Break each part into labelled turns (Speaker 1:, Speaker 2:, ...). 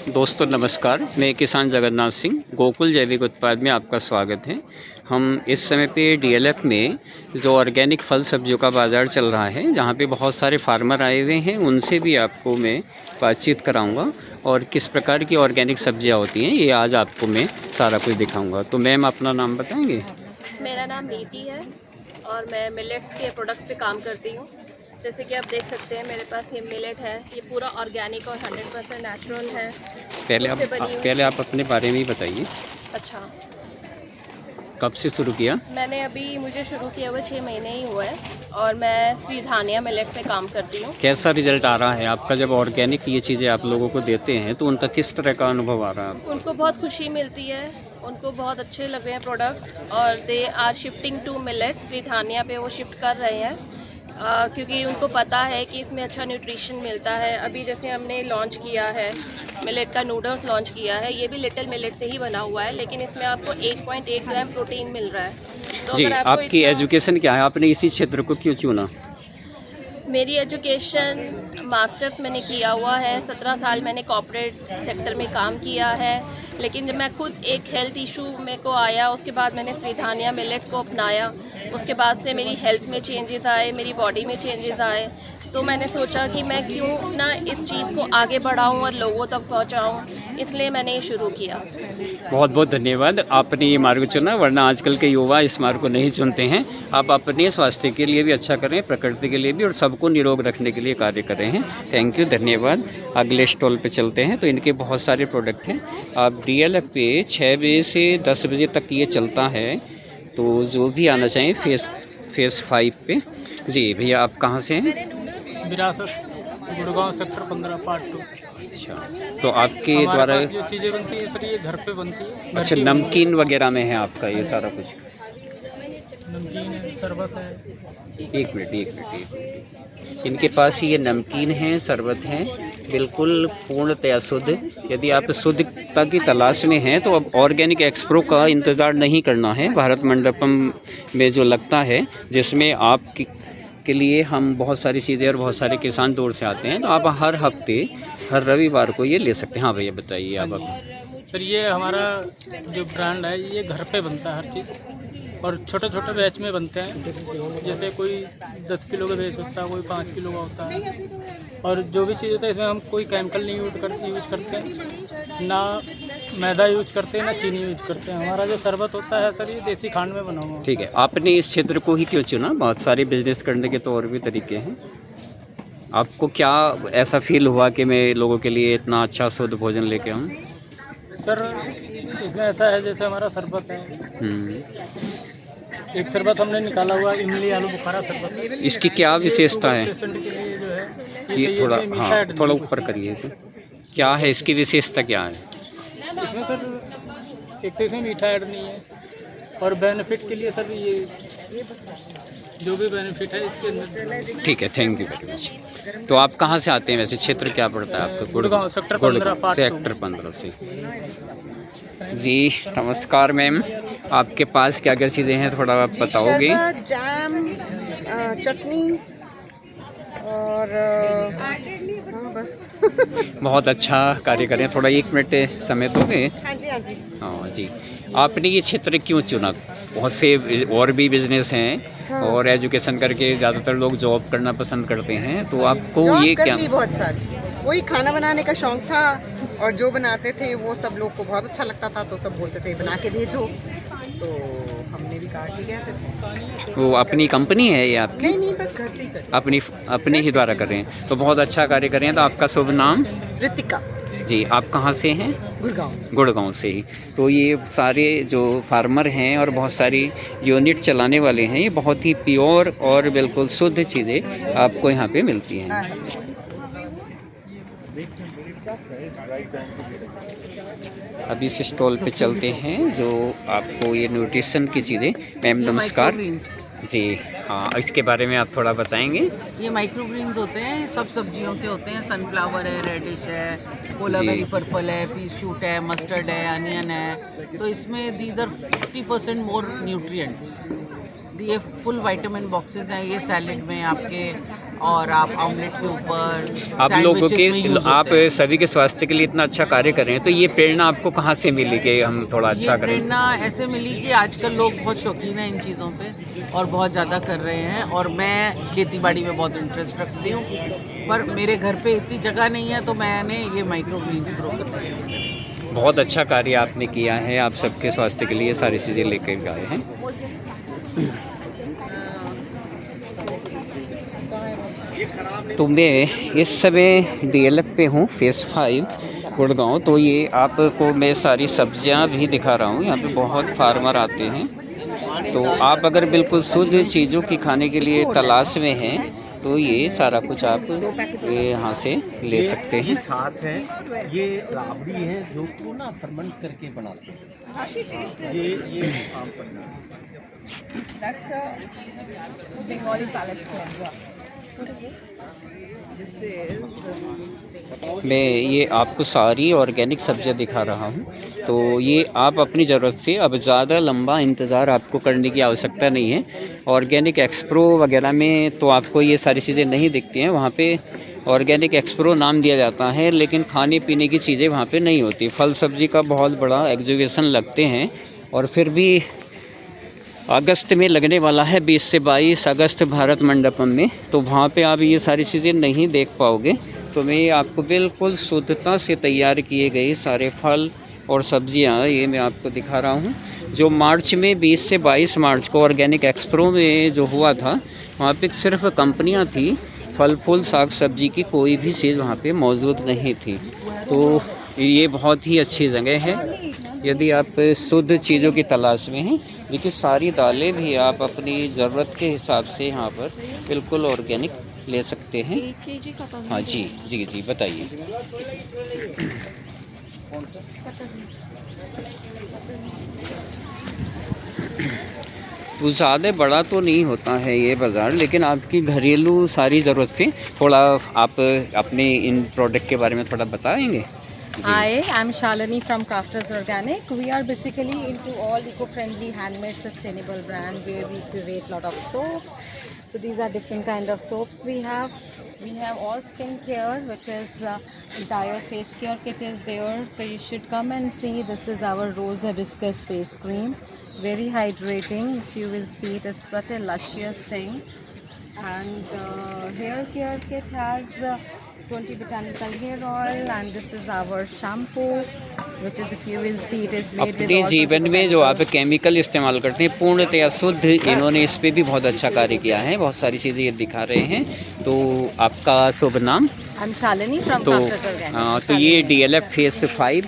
Speaker 1: दोस्तों नमस्कार, मैं किसान जगन्नाथ सिंह गोकुल जैविक उत्पाद में आपका स्वागत है। हम इस समय पे डीएलएफ में जो ऑर्गेनिक फल सब्जियों का बाज़ार चल रहा है, जहाँ पे बहुत सारे फार्मर आए हुए हैं, उनसे भी आपको मैं बातचीत कराऊंगा और किस प्रकार की ऑर्गेनिक सब्जियाँ होती हैं ये आज आपको मैं सारा कुछ दिखाऊंगा। तो मैम अपना नाम बताएंगे?
Speaker 2: मेरा नाम नीति है और मैं मिलेट्स के प्रोडक्ट पे काम करती हूँ। जैसे कि आप देख सकते हैं मेरे पास ये मिलेट है, ये पूरा ऑर्गेनिक और 100% नेचुरल है।
Speaker 1: पहले आप अपने बारे में ही बताइए।
Speaker 2: अच्छा,
Speaker 1: कब से शुरू किया?
Speaker 2: मुझे शुरू किया हुआ 6 महीने ही हुआ है और मैं श्री धानिया मिलेट में काम करती हूँ।
Speaker 1: कैसा रिजल्ट आ रहा है आपका जब ऑर्गेनिक ये चीज़ें आप लोगों को देते हैं तो उनका किस तरह का अनुभव आ रहा है?
Speaker 2: उनको बहुत खुशी मिलती है, उनको बहुत अच्छे लग रहे हैं प्रोडक्ट्स और they are shifting to millet. Shri Dhaniya पे वो शिफ्ट कर रहे हैं क्योंकि उनको पता है कि इसमें अच्छा न्यूट्रिशन मिलता है। अभी जैसे हमने लॉन्च किया है मिलेट का नूडल्स लॉन्च किया है, ये भी लिटिल मिलेट से ही बना हुआ है, लेकिन इसमें आपको 1.8 ग्राम प्रोटीन मिल रहा है। तो
Speaker 1: जी, आपकी एजुकेशन क्या है? आपने इसी क्षेत्र को क्यों चुना?
Speaker 2: मेरी एजुकेशन मास्टर्स मैंने किया हुआ है, 17 साल मैंने कॉर्पोरेट सेक्टर में काम किया है, लेकिन जब मैं खुद एक हेल्थ इशू मेरे को आया उसके बाद मैंने श्री धानिया मिलेट्स को अपनाया। उसके बाद से मेरी हेल्थ में चेंजेस आए, मेरी बॉडी में चेंजेस आए, तो मैंने सोचा कि मैं क्यों ना इस चीज़ को आगे बढ़ाऊं और लोगों तक पहुंचाऊं, इसलिए मैंने ये शुरू किया।
Speaker 1: बहुत बहुत धन्यवाद, आपने ये मार्ग चुना, वरना आजकल के युवा इस मार्ग को नहीं चुनते हैं। आप अपने स्वास्थ्य के लिए भी अच्छा कर रहे हैं, प्रकृति के लिए भी, और सबको निरोग रखने के लिए कार्य कर रहे हैं। थैंक यू, धन्यवाद। अगले स्टॉल पे चलते हैं। तो इनके बहुत सारे प्रोडक्ट हैं। आप डीएलएफ पे 6 बजे से 10 बजे तक ये चलता है, तो जो भी आना चाहें फेस 5 पे। जी भैया, आप कहाँ से हैं?
Speaker 3: विरासत गुड़गांव सेक्टर 15 पार्ट 2।
Speaker 1: अच्छा, तो आपके द्वारा
Speaker 3: जो चीज़ें बनती है सर ये घर पे बनती है।
Speaker 1: अच्छा, नमकीन वगैरह में है आपका ये सारा कुछ?
Speaker 3: नमकीन है, शरबत है।
Speaker 1: एक मिनट। इनके पास ये नमकीन है, शरबत है, बिल्कुल पूर्णतया शुद्ध। यदि आप शुद्धता की तलाश में हैं तो अब ऑर्गेनिक एक्सप्रो का इंतज़ार नहीं करना है। भारत मंडपम में जो लगता है, जिसमें आप के लिए हम बहुत सारी चीज़ें और बहुत सारे किसान दूर से आते हैं, तो आप हर हफ्ते हर रविवार को ये ले सकते हैं। हाँ भैया बताइए आप अब।
Speaker 3: सर ये हमारा जो ब्रांड है ये घर पे बनता है हर चीज़, और छोटे छोटे बैच में बनते हैं। जैसे कोई 10 किलो का बैच होता है, कोई 5 किलो का होता है, और जो भी चीज़ होता है इसमें हम कोई केमिकल नहीं यूज करते हैं, ना मैदा यूज करते हैं, ना चीनी यूज करते हैं। हमारा जो शरबत होता है सर ये देसी खांड में बना हुआ।
Speaker 1: ठीक है, आपने इस क्षेत्र को ही क्यों चुना? बहुत सारे बिजनेस करने के तो और भी तरीके हैं। आपको क्या ऐसा फील हुआ कि मैं लोगों के लिए इतना अच्छा शुद्ध भोजन लेके आऊँ?
Speaker 3: सर इसमें ऐसा है, जैसे हमारा शरबत है, एक शरबत हमने निकाला हुआ इमली आलू बुखारा शरबत।
Speaker 1: इसकी क्या विशेषता है?
Speaker 3: पेशेंट के लिए जो है
Speaker 1: ये थोड़ा, हाँ थोड़ा ऊपर करिए इसे। क्या है इसकी विशेषता, क्या है
Speaker 3: इसमें सर? एक तो इसमें मीठा ऐड नहीं है, और बेनिफिट के लिए सर ये जो भी बेनिफिट है इसके अंदर।
Speaker 1: ठीक है, थैंक यू वेरी मच। तो आप कहाँ से आते हैं वैसे? क्षेत्र क्या पड़ता है आपका?
Speaker 3: Gurgaon sector 15 part 2।
Speaker 1: सेक्टर 15 से। जी नमस्कार मैम, आपके पास क्या क्या चीज़ें हैं थोड़ा आप बताओगे?
Speaker 4: शरबत, जाम, चटनी और हाँ बस।
Speaker 1: बहुत अच्छा कार्य करें। थोड़ा 1 मिनट समय दोगे?
Speaker 4: हाँ जी हाँ जी।
Speaker 1: हाँ जी। आपने ये क्षेत्र क्यों चुना? बहुत से और भी बिजनेस हैं,
Speaker 4: हाँ।
Speaker 1: और एजुकेशन करके ज़्यादातर लोग जॉब करना पसंद करते हैं, तो आपको
Speaker 4: जॉब
Speaker 1: ये
Speaker 4: कर
Speaker 1: क्या?
Speaker 4: ली बहुत सारी, वही खाना बनाने का शौक था, और जो बनाते थे वो सब लोग को बहुत अच्छा लगता था, तो सब बोलते थे बना के भेजो, तो हमने भी कहा ठीक है फिर।
Speaker 1: वो अपनी कंपनी है ये आपकी?
Speaker 4: नहीं बस घर से ही कर।
Speaker 1: अपने ही द्वारा कर रहे हैं, तो बहुत अच्छा कार्य कर रहे हैं। तो आपका शुभ नाम?
Speaker 4: रितिका।
Speaker 1: जी, आप कहाँ से हैं? गुड़गांव से ही। तो ये सारे जो फार्मर हैं और बहुत सारी यूनिट चलाने वाले हैं, ये बहुत ही प्योर और बिल्कुल शुद्ध चीज़ें आपको यहाँ पे मिलती हैं। अभी इस स्टॉल पे चलते हैं जो आपको ये न्यूट्रिशन की चीज़ें। मैम नमस्कार। जी हाँ, इसके बारे में आप थोड़ा बताएंगे?
Speaker 5: ये माइक्रोग्रीन्स होते हैं, सब सब्जियों के होते हैं। सनफ्लावर है, रेडिश है, कोलाबेरी पर्पल है, पीस शूट है, मस्टर्ड है, अनियन है। तो इसमें दीज आर 50% मोर न्यूट्रिएंट्स। ये फुल विटामिन बॉक्सेस हैं ये सैलेड में आपके, और आप ऑमलेट के ऊपर
Speaker 1: आप लोगों
Speaker 5: sandwiches में use
Speaker 1: के आप
Speaker 5: होते हैं।
Speaker 1: सभी के स्वास्थ्य के लिए इतना अच्छा कार्य कर रहे हैं, तो ये प्रेरणा आपको कहाँ से मिली कि हम थोड़ा अच्छा
Speaker 5: ये
Speaker 1: करें?
Speaker 5: प्रेरणा ऐसे मिली कि आजकल लोग बहुत शौकीन हैं इन चीज़ों पे और बहुत ज़्यादा कर रहे हैं, और मैं खेती बाड़ी में बहुत इंटरेस्ट रखती हूँ, पर मेरे घर पे इतनी जगह नहीं है, तो मैंने ये माइक्रो ग्रीन्स ग्रो करना शुरू किया।
Speaker 1: बहुत अच्छा कार्य आपने किया है, आप सबके स्वास्थ्य के लिए सारी चीज़ें लेकर आए हैं। तो मैं इस समय DLF पे हूँ, फेज़ 5 गुड़गांव। तो ये आपको मैं सारी सब्जियां भी दिखा रहा हूँ। यहाँ पे बहुत फार्मर आते हैं, तो आप अगर बिल्कुल शुद्ध चीज़ों की खाने के लिए तलाश में हैं तो ये सारा कुछ आप यहाँ से ले सकते हैं।
Speaker 6: छाछ है, ये राबड़ी है जो को ना फर्मेंट करके बनाते हैं। ये आम पन्ना
Speaker 4: That's a Bengali palate cleanser. This is
Speaker 1: मैं ये आपको सारी ऑर्गेनिक सब्जियां दिखा रहा हूँ। तो ये आप अपनी ज़रूरत से अब ज़्यादा लंबा इंतज़ार आपको करने की आवश्यकता नहीं है। ऑर्गेनिक एक्सप्रो वगैरह में तो आपको ये सारी चीज़ें नहीं दिखती हैं। वहाँ पे ऑर्गेनिक एक्सप्रो नाम दिया जाता है, लेकिन खाने पीने की चीज़ें वहाँ पे नहीं होती। फल सब्जी का बहुत बड़ा एग्जीबिशन लगते हैं, और फिर भी अगस्त में लगने वाला है 20 से 22 अगस्त भारत मंडपम में, तो वहाँ पे आप ये सारी चीज़ें नहीं देख पाओगे। तो मैं आपको बिल्कुल शुद्धता से तैयार किए गए सारे फल और सब्जियाँ ये मैं आपको दिखा रहा हूँ। जो मार्च में 20 से 22 मार्च को ऑर्गेनिक एक्सप्रो में जो हुआ था, वहाँ पे सिर्फ कंपनियाँ थी, फल फूल साग सब्जी की कोई भी चीज़ वहाँ पे मौजूद नहीं थी। तो ये बहुत ही अच्छी जगह है यदि आप शुद्ध चीज़ों की तलाश में हैं। देखिए सारी दालें भी आप अपनी ज़रूरत के हिसाब से यहाँ पर बिल्कुल ऑर्गेनिक ले सकते हैं। हाँ जी जी जी बताइए। तो ज़्यादा बड़ा तो नहीं होता है ये बाज़ार, लेकिन आपकी घरेलू सारी ज़रूरत से थोड़ा आप अपने इन प्रोडक्ट के बारे में थोड़ा बताएंगे?
Speaker 7: Hi, I'm Shalini from Crafters Organic. We are basically into all eco-friendly, handmade, sustainable brand where we create lot of soaps. So these are different kind of soaps we have. We have all skin care, which is entire face care kit is there. So you should come and see. This is our rose hibiscus face cream. Very hydrating. If you will see, it is such a luscious thing. And hair care kit has 20 botanical hair oil, and this is our shampoo, which is, if you will see, it is made with
Speaker 1: अपने
Speaker 7: all
Speaker 1: जीवन में जो आप chemical इस्तेमाल करते हैं पूर्णतया शुद्ध, इन्होंने इस पे भी बहुत अच्छा कार्य किया है। बहुत सारी चीज़ें ये दिखा रहे हैं। तो आपका शुभ नाम?
Speaker 7: I'm Shalini from
Speaker 1: तो
Speaker 7: Crafters Organic.
Speaker 1: तो ये DLF फेज़ 5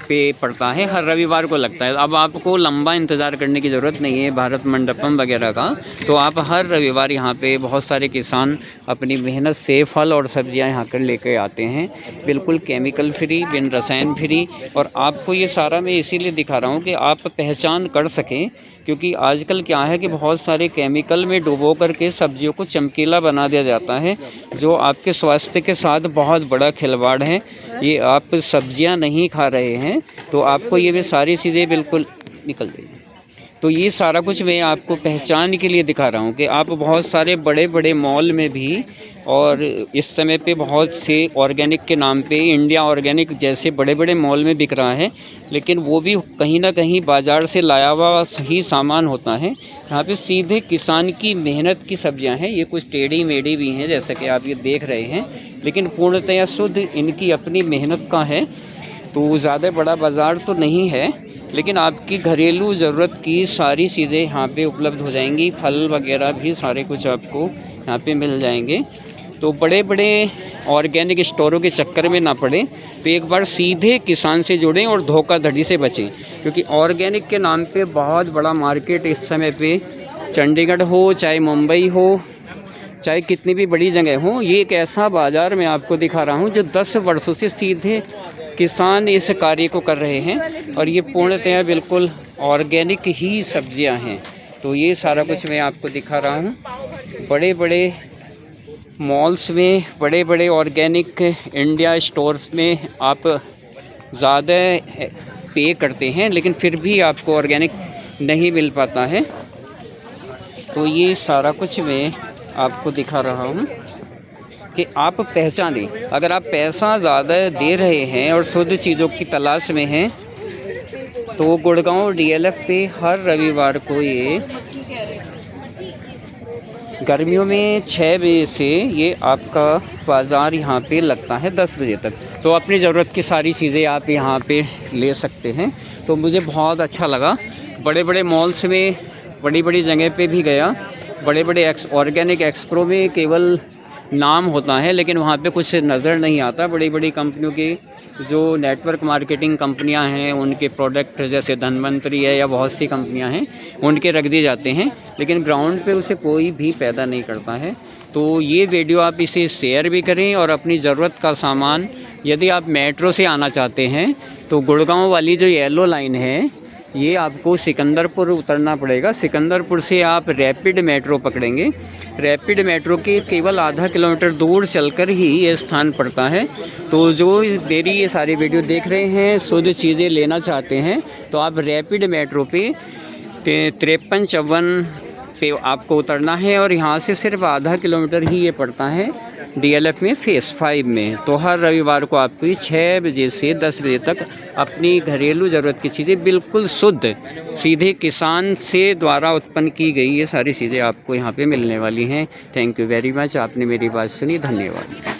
Speaker 1: पे पड़ता है, हर रविवार को लगता है। अब आपको लंबा इंतज़ार करने की ज़रूरत नहीं है भारत मंडपम वगैरह का। तो आप हर रविवार यहाँ पे बहुत सारे किसान अपनी मेहनत से फल और सब्जियाँ यहाँ कर लेके आते हैं, बिल्कुल केमिकल फ्री, बिन रसायन फ्री। और आपको ये सारा मैं इसीलिए दिखा रहा हूँ कि आप पहचान कर सकें, क्योंकि आजकल क्या है कि बहुत सारे केमिकल में डुबो करके सब्जियों को चमकीला बना दिया जाता है, जो आपके स्वास्थ्य के साथ बहुत बड़ा खिलवाड़ है। ये आप सब्जियां नहीं खा रहे हैं तो आपको ये भी सारी चीज़ें बिल्कुल निकल देंगी। तो ये सारा कुछ मैं आपको पहचान के लिए दिखा रहा हूँ कि आप बहुत सारे बड़े बड़े मॉल में भी, और इस समय पे बहुत से ऑर्गेनिक के नाम पे इंडिया ऑर्गेनिक जैसे बड़े बड़े मॉल में बिक रहा है, लेकिन वो भी कहीं ना कहीं बाज़ार से लाया हुआ ही सामान होता है। यहाँ पे सीधे किसान की मेहनत की सब्जियां हैं। ये कुछ टेढ़ी मेढ़ी भी हैं जैसा कि आप ये देख रहे हैं, लेकिन पूर्णतया शुद्ध इनकी अपनी मेहनत का है। तो ज़्यादा बड़ा बाज़ार तो नहीं है, लेकिन आपकी घरेलू ज़रूरत की सारी चीज़ें यहाँ पे उपलब्ध हो जाएंगी। फल वगैरह भी सारे कुछ आपको यहाँ पे मिल जाएंगे। तो बड़े बड़े ऑर्गेनिक स्टोरों के चक्कर में ना पड़े, तो एक बार सीधे किसान से जुड़ें और धोखाधड़ी से बचें, क्योंकि ऑर्गेनिक के नाम पे बहुत बड़ा मार्केट इस समय पे, चंडीगढ़ हो चाहे मुंबई हो चाहे कितनी भी बड़ी जगह हो, ये एक ऐसा बाज़ार मैं आपको दिखा रहा हूँ जो 10 वर्षों से सीधे किसान इस कार्य को कर रहे हैं, और ये पूर्णतः बिल्कुल ऑर्गेनिक ही सब्जियां हैं। तो ये सारा कुछ मैं आपको दिखा रहा हूँ। बड़े बड़े मॉल्स में, बड़े बड़े ऑर्गेनिक इंडिया स्टोर्स में आप ज़्यादा पे करते हैं, लेकिन फिर भी आपको ऑर्गेनिक नहीं मिल पाता है। तो ये सारा कुछ मैं आपको दिखा रहा हूँ कि आप पहचानें। अगर आप पैसा ज़्यादा दे रहे हैं और शुद्ध चीज़ों की तलाश में हैं तो गुड़गांव डीएलएफ पे हर रविवार को ये गर्मियों में 6 बजे से ये आपका बाज़ार यहाँ पे लगता है 10 बजे तक। तो अपनी ज़रूरत की सारी चीज़ें आप यहाँ पे ले सकते हैं। तो मुझे बहुत अच्छा लगा। बड़े बड़े मॉल्स में, बड़ी बड़ी जगह पे भी गया, बड़े बड़े ऑर्गेनिक एक्सप्रो में केवल नाम होता है लेकिन वहाँ पे कुछ नज़र नहीं आता। बड़ी बड़ी कंपनियों के जो नेटवर्क मार्केटिंग कंपनियां हैं उनके प्रोडक्ट जैसे धन्वंतरी है या बहुत सी कंपनियां हैं उनके रख दिए जाते हैं, लेकिन ग्राउंड पे उसे कोई भी पैदा नहीं करता है। तो ये वीडियो आप इसे शेयर भी करें और अपनी ज़रूरत का सामान, यदि आप मेट्रो से आना चाहते हैं तो गुड़गांव वाली जो येलो लाइन है ये आपको सिकंदरपुर उतरना पड़ेगा। सिकंदरपुर से आप रैपिड मेट्रो पकड़ेंगे। रैपिड मेट्रो के केवल आधा किलोमीटर दूर चलकर ही ये स्थान पड़ता है। तो जो मेरी ये सारी वीडियो देख रहे हैं, शुद्ध चीज़ें लेना चाहते हैं तो आप रैपिड मेट्रो पे 5354 पे आपको उतरना है और यहाँ से सिर्फ आधा किलोमीटर ही ये पड़ता है डीएलएफ में फेज़ 5 में। तो हर रविवार को आपको 6 बजे से 10 बजे तक अपनी घरेलू ज़रूरत की चीज़ें बिल्कुल शुद्ध, सीधे किसान से द्वारा उत्पन्न की गई ये सारी चीज़ें आपको यहाँ पे मिलने वाली हैं। Thank you very much. आपने मेरी बात सुनी, धन्यवाद।